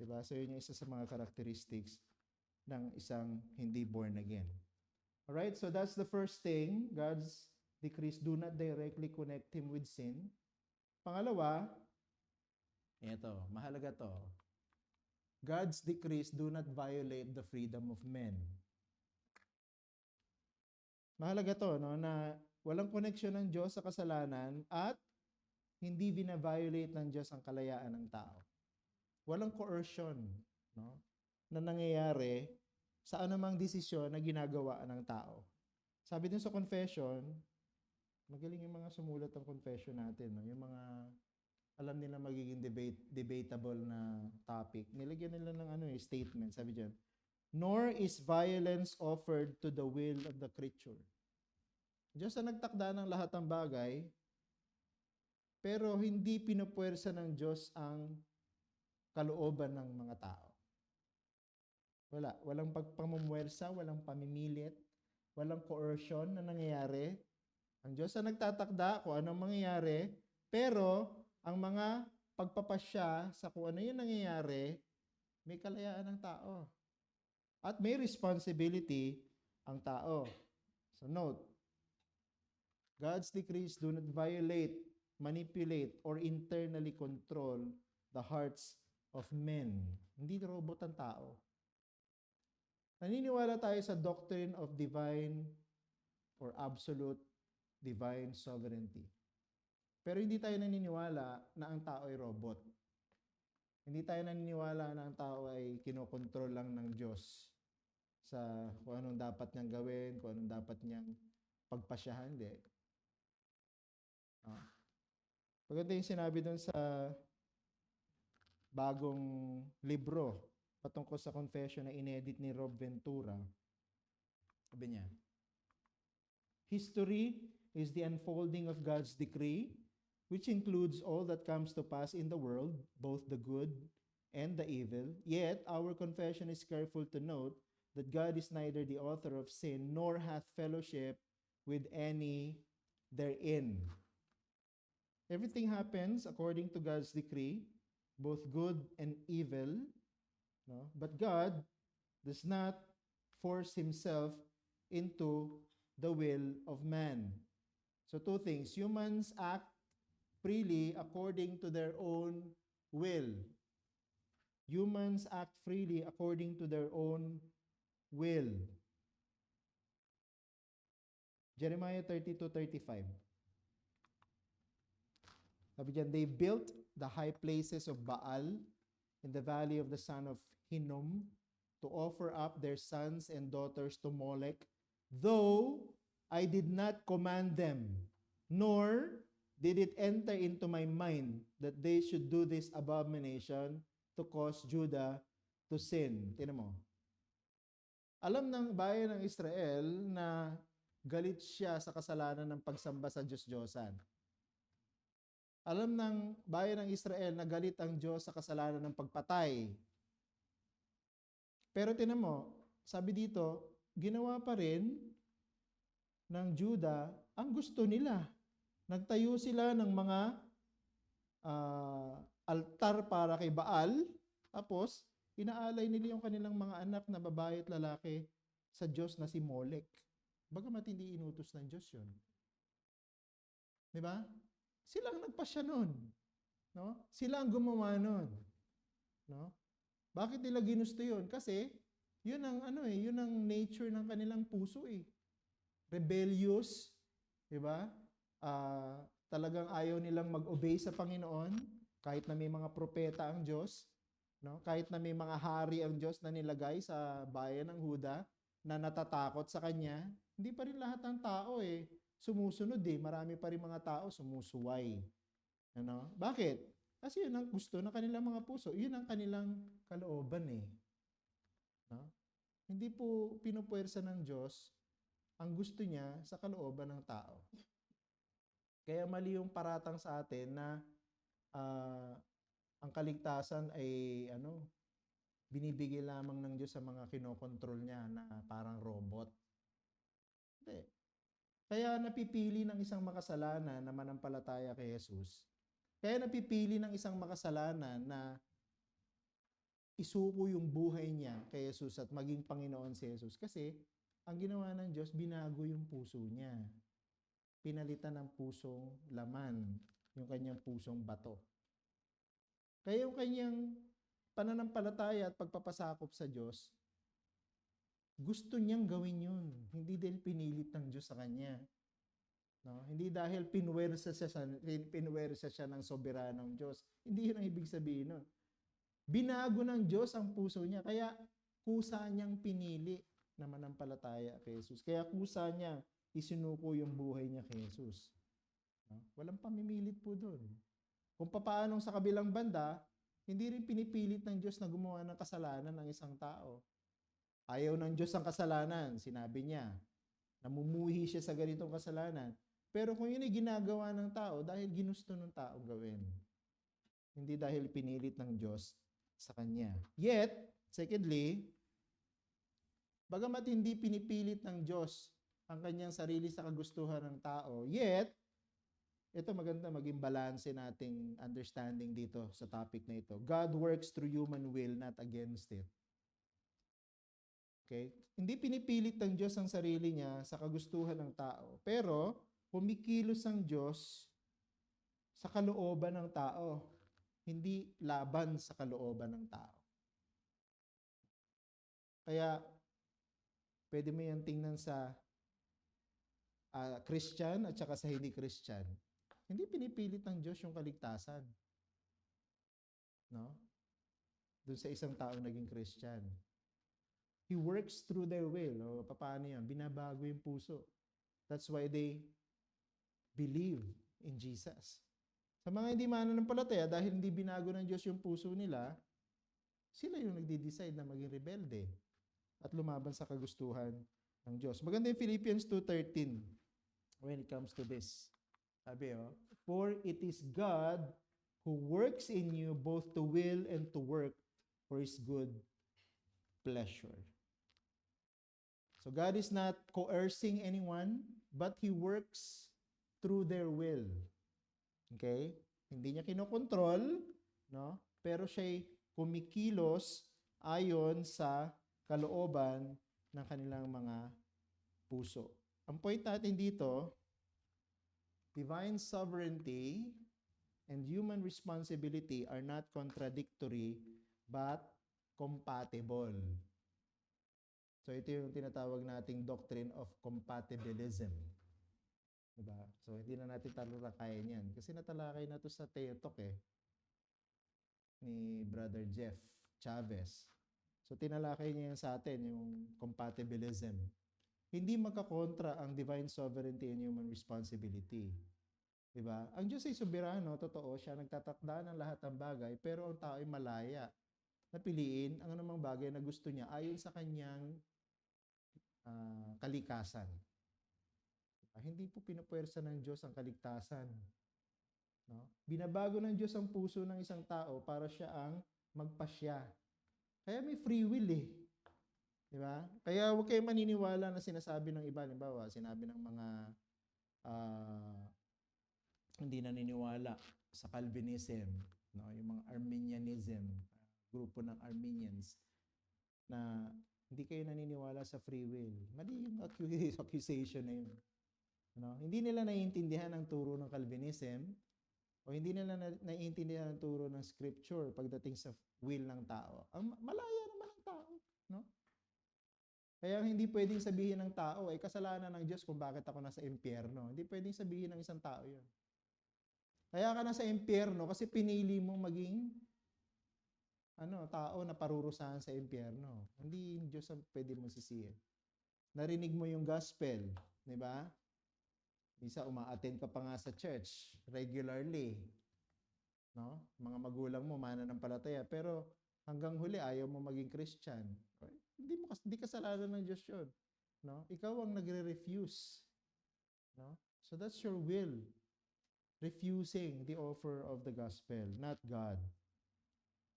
Diba? So yun yung isa sa mga characteristics ng isang hindi born again. Alright, so that's the first thing. God's decrees do not directly connect him with sin. Pangalawa, ito, mahalaga to. God's decrees do not violate the freedom of men. Mahalaga to, no, na walang koneksyon ng Diyos sa kasalanan at hindi bina-violate ng Diyos ang kalayaan ng tao. Walang coercion, no, na nangyayari sa anumang desisyon na ginagawa ng tao. Sabi din sa confession, magaling yung mga sumulat ng confession natin, no? Yung mga alam nila magiging debatable na topic. Nilagyan nila ng statement, sabi diyan, nor is violence offered to the will of the creature. Diyos ang nagtakda ng lahat ng bagay, pero hindi pinupuwersa ng Diyos ang kalooban ng mga tao. Walang pagpamumuwersa, walang pamimilit, walang coercion na nangyayari. Ang Diyos ang nagtatakda kung anong mangyayari, pero ang mga pagpapasya sa kung ano yung nangyayari, may kalayaan ng tao. At may responsibility ang tao. So note, God's decrees do not violate, manipulate, or internally control the hearts of men. Hindi robot ang tao. Naniniwala tayo sa doctrine of divine or absolute divine sovereignty. Pero hindi tayo naniniwala na ang tao ay robot. Hindi tayo naniniwala na ang tao ay kinokontrol lang ng Diyos sa kung anong dapat niyang gawin, kung anong dapat niyang pagpasyahan. Hindi. Maganda yung sinabi doon sa bagong libro patungkol sa confession na inedit ni Rob Ventura. Sabi niya, history is the unfolding of God's decree, which includes all that comes to pass in the world, both the good and the evil. Yet, our confession is careful to note that God is neither the author of sin, nor hath fellowship with any therein. Everything happens according to God's decree, both good and evil. No? But God does not force himself into the will of man. So two things. Humans act freely according to their own will. Humans act freely according to their own will. Jeremiah 32:35. Sabi diyan, they built the high places of Baal in the valley of the son of Hinnom to offer up their sons and daughters to Molech, though I did not command them, nor did it enter into my mind that they should do this abomination to cause Judah to sin. Tingnan mo. Alam ng bayan ng Israel na galit siya sa kasalanan ng pagsamba sa Diyos-Diyosan. Alam ng bayan ng Israel na galit ang Diyos sa kasalanan ng pagpatay. Pero tingnan mo, sabi dito, ginawa pa rin ng Judah ang gusto nila. Nagtayo sila ng mga altar para kay Baal, tapos inaalay nila yung kanilang mga anak na babae at lalaki sa Diyos na si Molech. Bagamat hindi inutos ng Diyos yun. Di ba? Sila ang nagpasya nun. No? Sila ang gumawa nun. No? Bakit nila ginusto yun? Kasi yun ang yun ang nature ng kanilang puso eh. Rebellious, di ba? Talagang ayaw nilang mag-obey sa Panginoon kahit na may mga propeta ang Diyos, no? Kahit na may mga hari ang Diyos na nilagay sa bayan ng Huda na natatakot sa kanya, hindi pa rin lahat ng tao sumusunod eh. Marami pa rin mga tao sumusuway. Ano? Bakit? Kasi yun ang gusto ng kanilang mga puso. Yun ang kanilang kalooban eh. No? Hindi po pinupuwersa ng Diyos ang gusto niya sa kalooban ng tao. Kaya mali yung paratang sa atin na ang kaligtasan ay binibigay lamang ng Diyos sa mga kinokontrol niya na parang robot. Hindi. Kaya napipili ng isang makasalanan na manampalataya kay Jesus. Kaya napipili ng isang makasalanan na isuko yung buhay niya kay Jesus at maging Panginoon si Jesus. Kasi ang ginawa ng Diyos, binago yung puso niya. Pinalitan ng pusong laman, yung kanyang pusong bato. Kaya yung kanyang pananampalataya at pagpapasakop sa Diyos, gusto niyang gawin yun. Hindi dahil pinilit ng Diyos sa kanya. No? Hindi dahil pinwersa siya ng soberanong Diyos. Hindi yun ang ibig sabihin nun. Binago ng Diyos ang puso niya. Kaya kusa niyang pinili na manampalataya kay Jesus. Kaya kusa niya isinuko yung buhay niya kay Jesus. No? Walang pamimilit po doon. Kung papaanong sa kabilang banda, hindi rin pinipilit ng Diyos na gumawa ng kasalanan ng isang tao. Ayaw ng Diyos ang kasalanan, sinabi niya. Namumuhi siya sa ganitong kasalanan. Pero kung yun ay ginagawa ng tao, dahil ginusto ng tao gawin. Hindi dahil pinilit ng Diyos sa kanya. Yet, secondly, bagamat hindi pinipilit ng Diyos ang kanyang sarili sa kagustuhan ng tao, yet, ito maganda maging balanse nating understanding dito sa topic na ito. God works through human will, not against it. Okay? Hindi pinipilit ng Diyos ang sarili niya sa kagustuhan ng tao. Pero, kumikilos ang Diyos sa kalooban ng tao. Hindi laban sa kalooban ng tao. Kaya, pwede mo yan tingnan sa Christian at saka sa hindi Christian. Hindi pinipilit ng Diyos yung kaligtasan. No? Doon sa isang tao naging Christian. He works through their will. O, paano yan? Binabago yung puso. That's why they believe in Jesus. Sa mga hindi mananampalataya, dahil hindi binago ng Diyos yung puso nila, sila yung nagde-decide na maging rebelde at lumaban sa kagustuhan ng Diyos. Maganda yung Philippians 2:13 when it comes to this. Sabi, for it is God who works in you both to will and to work for His good pleasure. So God is not coercing anyone, but He works through their will. Okay? Hindi niya kinokontrol, no? Pero siya'y kumikilos ayon sa kalooban ng kanilang mga puso. Ang point natin dito, divine sovereignty and human responsibility are not contradictory but compatible. So ito yung tinatawag nating doctrine of compatibilism. Diba? So, hindi na natin talakayin yan. Kasi natalakay na to sa Theotalk ni Brother Jeff Chavez. So, tinalakay niya yan sa atin, yung compatibilism. Hindi magkakontra ang divine sovereignty and human responsibility. Diba? Ang Diyos ay soberano, totoo, siya nagtatakda ng lahat ng bagay, pero ang tao ay malaya. Napiliin ang anumang bagay na gusto niya ayon sa kanyang kalikasan. Hindi po pinupuwersa ng Diyos ang kaligtasan. No? Binabago ng Diyos ang puso ng isang tao para siya ang magpasya. Kaya may free will Di ba? Kaya huwag kayo maniniwala na sinasabi ng iba. Halimbawa, sinabi ng mga hindi naniniwala sa Calvinism, no? Yung mga Arminianism, grupo ng Arminians, na hindi kayo naniniwala sa free will. Mali yung accusation na yun. No? Hindi nila naiintindihan ang turo ng Calvinism o hindi nila naiintindihan ang turo ng Scripture pagdating sa will ng tao. Malaya naman ang tao. No? Kaya hindi pwedeng sabihin ng tao, kasalanan ng Diyos kung bakit ako nasa impyerno. Hindi pwedeng sabihin ng isang tao yun. Kaya ka nasa impyerno kasi pinili mong maging tao na parurusahan sa impyerno. Hindi yung Diyos ang pwede mong sisihin. Narinig mo yung gospel, di ba? Isa, uma-attend ka pa nga sa church regularly. No? Mga magulang mo, mananampalataya. Pero hanggang huli, ayaw mo maging Christian. Hindi kasalanan ng Diyos yun. No? Ikaw ang nagre-refuse. No? So that's your will. Refusing the offer of the gospel, not God.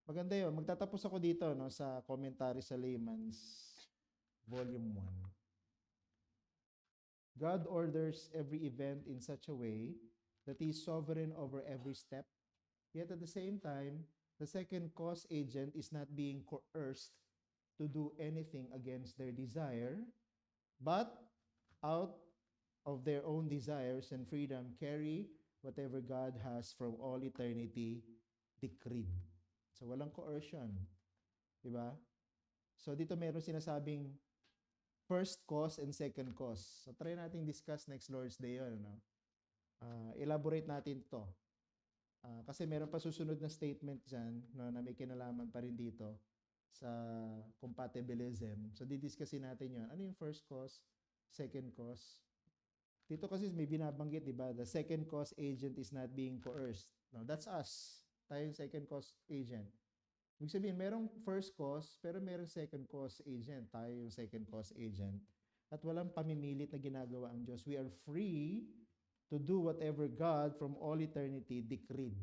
Maganda yun. Magtatapos ako dito sa commentary sa Layman's Volume 1. God orders every event in such a way that He is sovereign over every step. Yet at the same time, the second cause agent is not being coerced to do anything against their desire, but out of their own desires and freedom carry whatever God has from all eternity decreed. So walang coercion. Diba? So dito meron sinasabing first cause and second cause. So try nating discuss next Lord's Day yun. Elaborate natin ito. Kasi meron pa susunod na statement dyan na may kinalaman pa rin dito sa compatibilism. So didiscussin natin yun. Ano yung first cause, second cause? Dito kasi may binabanggit, di ba? The second cause agent is not being coerced. No, that's us. Tayo yung second cause agent. Ibig sabihin, merong first cause, pero merong second cause agent. Tayo yung second cause agent. At walang pamimilit na ginagawa ang Diyos. We are free to do whatever God from all eternity decreed.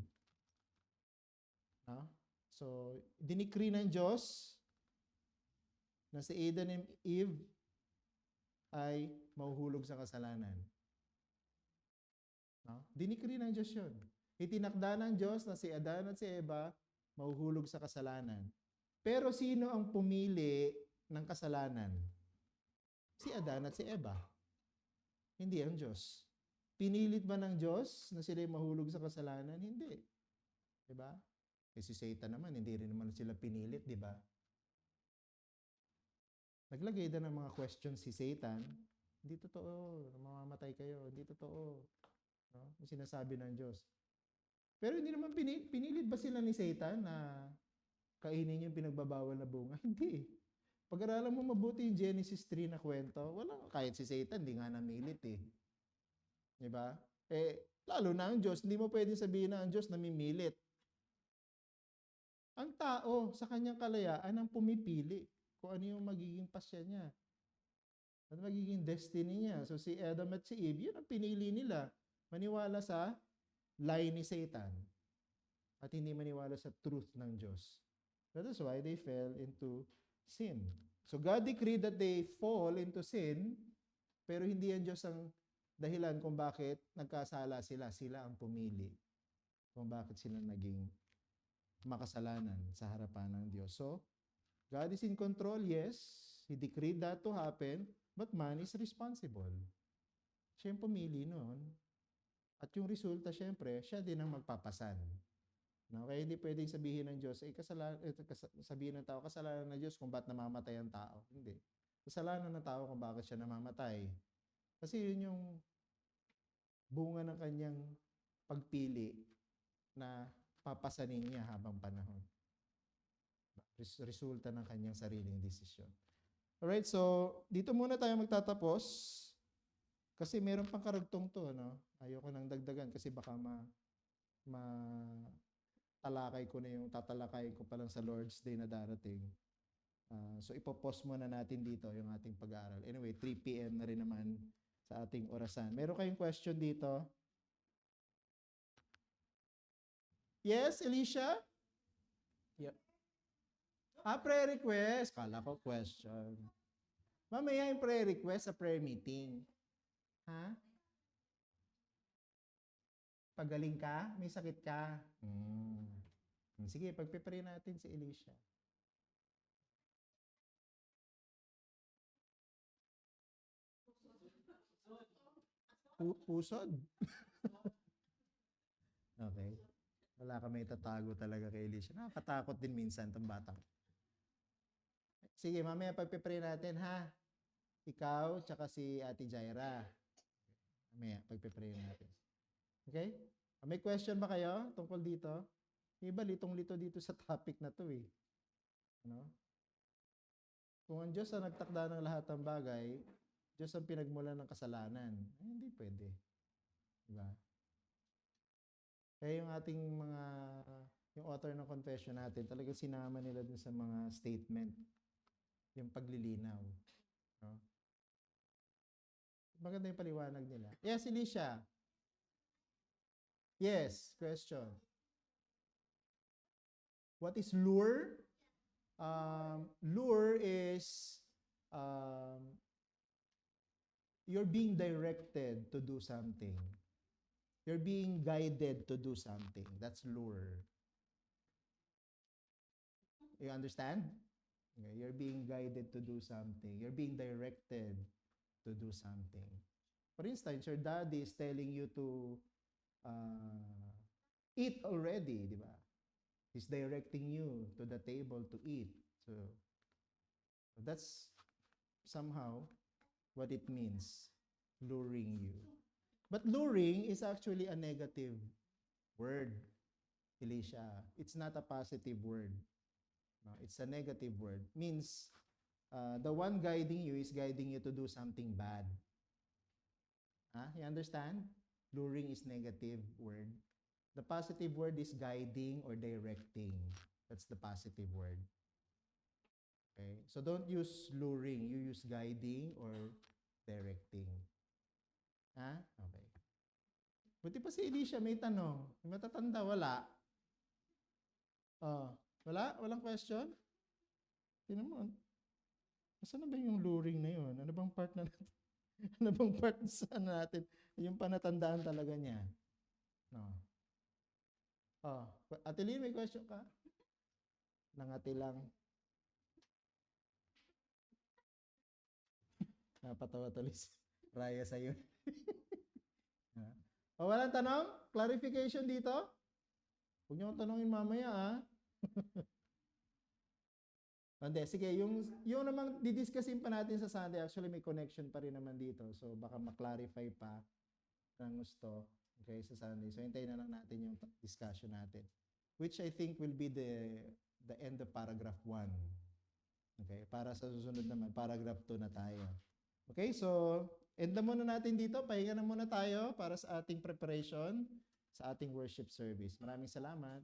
No? So, dinikri ng Diyos na si Adam and Eve ay mahuhulog sa kasalanan. No? Dinikri ng Diyos yun. Itinakda ng Diyos na si Adan at si Eva mahuhulog sa kasalanan. Pero sino ang pumili ng kasalanan? Si Adan at si Eva. Hindi ang Diyos. Pinilit ba ng Diyos na sila mahulog sa kasalanan? Hindi. Diba? Si Satan naman, hindi rin naman sila pinilit, diba? Naglagay na ng mga questions si Satan Hindi totoo. Mamamatay kayo. Hindi totoo. No? Yung sinasabi ng Diyos. Pero hindi naman pinilit ba sila ni Satan na kainin yung pinagbabawal na bunga? Hindi eh. Pag-aralan mo mabuti yung Genesis 3 na kwento, walang, kahit si Satan, hindi nga namilit eh. Di ba? Lalo na ang Diyos, hindi mo pwedeng sabihin na ang Diyos namimilit. Ang tao, sa kanyang kalayaan, ang pumipili kung ano yung magiging pasya niya. At magiging destiny niya. So si Adam at si Eve, yun ang pinili nila. Maniwala sa lie ni Satan. At hindi maniwala sa truth ng Diyos. That is why they fell into sin. So God decreed that they fall into sin, pero hindi yan Diyos ang dahilan kung bakit nagkasala sila. Sila ang pumili kung bakit sila naging makasalanan sa harapan ng Diyos. So, God is in control, yes. He decreed that to happen, but man is responsible. Siya yung pumili noon. At yung resulta, syempre, siya din ang magpapasan. No? Kaya hindi pwedeng sabihin ng Diyos, sabihin ng tao, kasalanan ng Diyos kung ba't namamatay ang tao. Hindi. Kasalanan ng tao kung bakit siya namamatay. Kasi yun yung bunga ng kanyang pagpili na papasanin niya habang panahon. Resulta ng kanyang sariling desisyon. Alright, so dito muna tayo magtatapos kasi meron pang karugtong to, no? Ayoko nang dagdagan kasi baka tatalakay ko pa lang sa Lord's Day na darating. So ipopost muna natin dito yung ating pag-aaral. Anyway, 3 p.m. na rin naman sa ating orasan. Meron kayong question dito? Yes, Alicia? Yep. Prayer request. Kala ko question. Mamaya yung prayer request sa prayer meeting. Ha? Pagaling ka? May sakit ka? Sige, pagpipray natin si Alicia. Pusod? Okay. Wala ka may tatago talaga kay Alicia. Nakakatakot din minsan itong batang. Sige, mamaya pagpipray natin, ha? Ikaw, tsaka si Ate Jaira. Mamaya, pagpipray natin. Okay? May question ba kayo tungkol dito? Iba, litong-lito dito sa topic na to eh. Ano? Kung ang Diyos ang nagtakda ng lahat ng bagay, Diyos ang pinagmulan ng kasalanan. Hindi pwede. Diba? Kaya yung ating yung author ng confession natin, talaga sinama nila dun sa mga statement, yung paglilinaw. No? Maganda yung paliwanag nila. Yes, Alicia. Yes, question. What is lure? Lure is you're being directed to do something. You're being guided to do something. That's lure. You understand? Okay, you're being guided to do something. You're being directed to do something. For instance, your daddy is telling you to eat already, di ba? He's directing you to the table to eat. So that's somehow what it means, luring you. But luring is actually a negative word, Alicia. It's not a positive word. No, it's a negative word. Means the one guiding you is guiding you to do something bad. You understand? Luring is negative word. The positive word is guiding or directing. That's the positive word. Okay? So don't use luring. You use guiding or directing. Okay. Buti pa si Alicia may tanong. Yung matatanda, wala. Wala? Walang question? Tingnan mo. Saan na ba yung luring na yun? Ano bang part na natin? Ano bang part sa natin? Yung panatandaan talaga niya. No. Ate Lynn, may question ka? Nangati lang. Napatawa tuloy si Raya sa'yo. Walang tanong? Clarification dito? Huwag niyo akong tanongin mamaya, Hindi, sige, yung namang didiscussin pa natin sa Sunday, actually may connection pa rin naman dito. So baka ma-clarify pa ng gusto, okay, sa Sunday. So hintayin na lang natin yung discussion natin. Which I think will be the end of paragraph 1. Okay, para sa susunod naman, paragraph 2 na tayo. Okay, so end na muna natin dito. Pahinga na muna tayo para sa ating preparation sa ating worship service. Maraming salamat.